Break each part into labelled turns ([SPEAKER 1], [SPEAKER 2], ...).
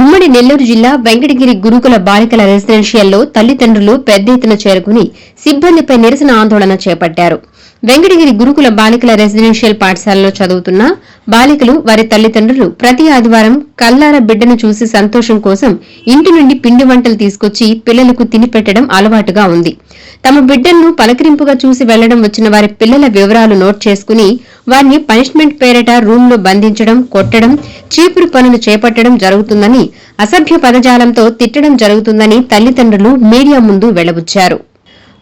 [SPEAKER 1] ఉమ్మడి నెల్లూరు జిల్లా వెంకటగిరి గురుకుల బాలికల రెసిడెన్షియల్లో తల్లిదండ్రులు పెద్ద ఎత్తున చేరుకుని సిబ్బందిపై నిరసన ఆందోళన చేపట్టారు. వెంకటగిరి గురుకుల బాలికల రెసిడెన్షియల్ పాఠశాలలో చదువుతున్న బాలికలు వారి తల్లిదండ్రులు ప్రతి ఆదివారం కల్లార బిడ్డను చూసి సంతోషం కోసం ఇంటి నుండి పిండి వంటలు తీసుకొచ్చి పిల్లలకు తినిపెట్టడం అలవాటుగా ఉంది. తమ బిడ్డలను పలకరింపుగా చూసి వెళ్లడం వచ్చిన వారి పిల్లల వివరాలు నోట్ చేసుకుని వారిని పనిష్మెంట్ పేరిట రూంలో బంధించడం, కొట్టడం, చీపురు పనులు చేపట్టడం జరుగుతుందని, అసభ్య పదజాలంతో తిట్టడం జరుగుతుందని తల్లిదండ్రులు మీడియా ముందు వెళ్లబుచ్చారు.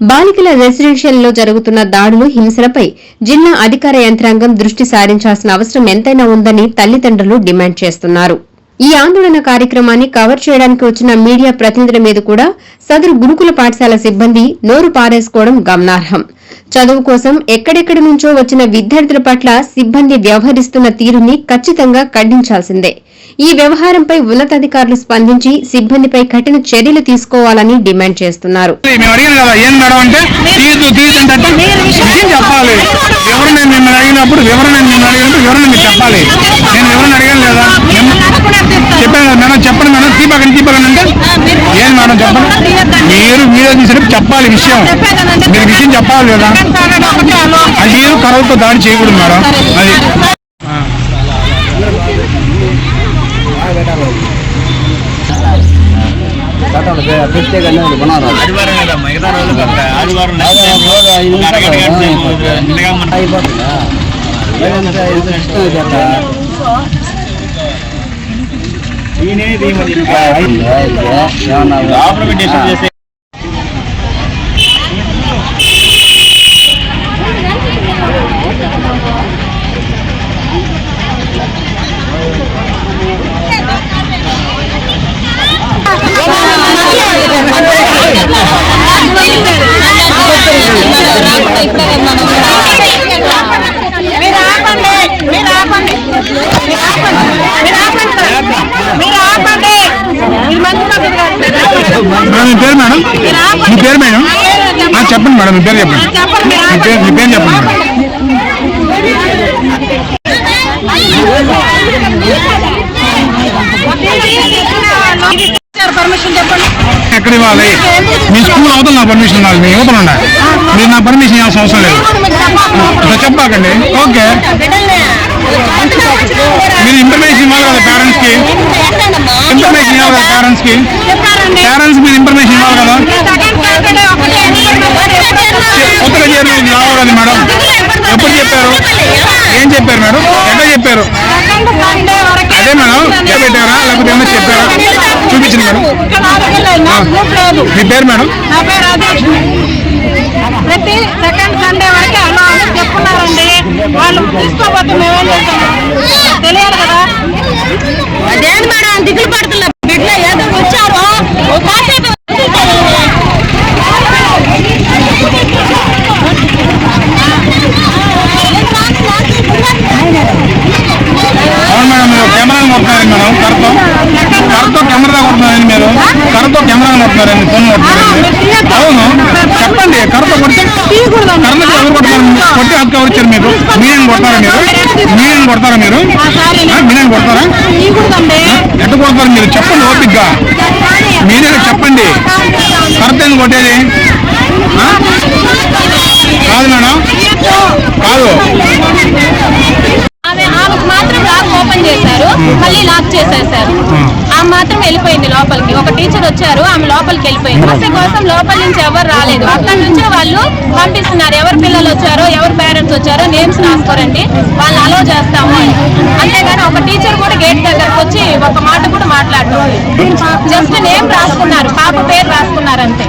[SPEAKER 1] బాలికల రెసిడెన్షియల్లో జరుగుతున్న దాడులు, హింసలపై జిల్లా అధికార యంత్రాంగం దృష్టి సారించాల్సిన అవసరం ఎంతైనా ఉందని తల్లిదండ్రులు డిమాండ్ చేస్తున్నారు. ఈ ఆందోళన కార్యక్రమాన్ని కవర్ చేయడానికి వచ్చిన మీడియా ప్రతినిధుల మీద కూడా సదరు గురుకుల పాఠశాల సిబ్బంది నోరు పారేసుకోవడం గమనార్హం. చదువు కోసం ఎక్కడెక్కడి నుంచో వచ్చిన విద్యార్థుల పట్ల సిబ్బంది వ్యవహరిస్తున్న తీరుని ఖచ్చితంగా ఖండించాల్సిందే. ఈ వ్యవహారంపై ఉన్నతాధికారులు స్పందించి సిబ్బందిపై కఠిన చర్యలు తీసుకోవాలని డిమాండ్ చేస్తున్నారు.
[SPEAKER 2] చెప్పాలి విషయం, మీరు విషయం చెప్పాలి లేదా? అది కరువుతో దాడి చేయకూడదు మేడం. అది మీ పేరు మేడం? మీ పేరు మేడం? చెప్పండి మేడం, మీ పేరు చెప్పండి. మీ పేరు చెప్పండి మేడం. ఎక్కడ ఇవ్వాలి? మీ స్కూల్ అవతల నా పర్మిషన్ ఇవ్వాలి, మీ యువతలు ఉండాలి. మీరు నా పర్మిషన్ ఇవ్వాల్సిన అవసరం లేదు. చెప్పాకండి. ఓకే, మీరు ఇన్ఫర్మేషన్ ఇవ్వాలి కదా పేరెంట్స్ కి. ఇన్ఫర్మేషన్ ఇవ్వాలి కదా పేరెంట్స్ కి. పేరెంట్స్ మీరు ఇన్ఫర్మేషన్ ఇవ్వాలి కదా. కొత్తగా చేరిన రావాలి మేడం. ఎప్పుడు చెప్పారు? ఏం చెప్పారు మేడం? ఎక్కడ చెప్పారు? అదే మేడం, పెట్టారా లేకపోతే ఏమన్నా చెప్పారా? చూపించింది మేడం. మీ పేరు మేడం?
[SPEAKER 3] ప్రతి సెకండ్ సండే వరకు అలా చెప్పున్నారండి. వాళ్ళు తీసుకోబోతే మేమేం చేస్తాము తెలియదు కదా. అదేంటి మేడం దిగులు పడుతున్న బిడ్డ ఏదో వచ్చారో కాసేపు
[SPEAKER 2] కెమెరా కొడుతున్నారండి మేడం. కరతో కెమెరా కొడుతున్నారండి మీరు. కరతో కెమెరా కొడుతున్నారండి, ఫోన్ కొడుతున్నారండి. అవును, చెప్పండి. కరతో కొడితే కరతో ఎవరు కొడతారు? కొట్టి హక్కు ఎవరు ఇచ్చారు మీకు? మీరేం కొడతారా మీరు? మీరేం కొడతారా మీరు? మీరేం కొడతారా? ఎట్ట కొడతారు మీరు? చెప్పండి ఓపిక్గా. మీరే చెప్పండి. కరతో ఎందుకు కొట్టేది? కాదు మేడం, కాదు.
[SPEAKER 3] మాత్రం లాక్ ఓపెన్ చేశారు, మళ్ళీ లాక్ చేసేసారు. ఆమె మాత్రం వెళ్ళిపోయింది లోపలికి. ఒక టీచర్ వచ్చారు, ఆమె లోపలికి వెళ్ళిపోయింది. బస్సు కోసం లోపల నుంచి ఎవరు రాలేదు. అక్కడ నుంచే వాళ్ళు పంపిస్తున్నారు. ఎవరు పిల్లలు వచ్చారో, ఎవరు పేరెంట్స్ వచ్చారో నేమ్స్ రాసుకోరండి, వాళ్ళు అలో చేస్తాము అని. అంతేగాని ఒక టీచర్ కూడా గేట్ దగ్గరకు వచ్చి ఒక మాట కూడా మాట్లాడుతుంది. జస్ట్ నేమ్ రాసుకున్నారు, పాప పేరు రాసుకున్నారు అంతే.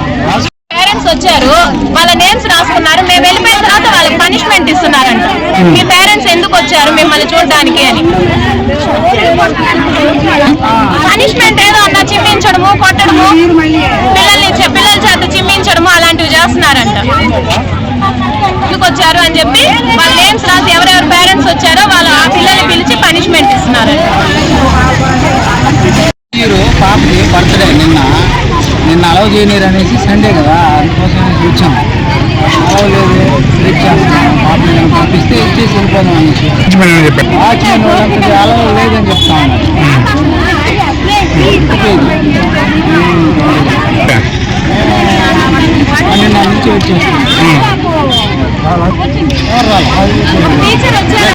[SPEAKER 3] పేరెంట్స్ వచ్చారు, వాళ్ళ నేమ్స్ రాసుకున్నారు. మేము వెళ్ళిపోయిన తర్వాత వాళ్ళకి పనిష్మెంట్ ఇస్తున్నారంట. మీ పేరెంట్స్ ఎందుకు వచ్చారు మిమ్మల్ని చూడడానికి అని. పనిష్మెంట్ ఏదో అన్నా చిమ్మించడము, కొట్టడము, పిల్లల చేత చిమ్మించడము అలాంటివి చేస్తున్నారంట. ఎందుకు వచ్చారు అని చెప్పి వాళ్ళ నేమ్స్ రాసి ఎవరెవరు పేరెంట్స్ వచ్చారో వాళ్ళ ఆ పిల్లల్ని పిలిచి పనిష్మెంట్ ఇస్తున్నారంట.
[SPEAKER 4] పాపకి బర్త్డే నిన్న అలౌ చేయలేరు అనేసి సండే కదా, అందుకోసం వచ్చాము. అలౌ లేదు, పాపని పంపిస్తే ఇచ్చేసి వెళ్ళిపోదాం అనేసి. వాచ్మెన్ వాళ్ళంతా అలౌ లేదని చెప్తా ఉన్నారు. నిన్న నుంచి వచ్చేస్తాం
[SPEAKER 3] టీచర్ వచ్చారు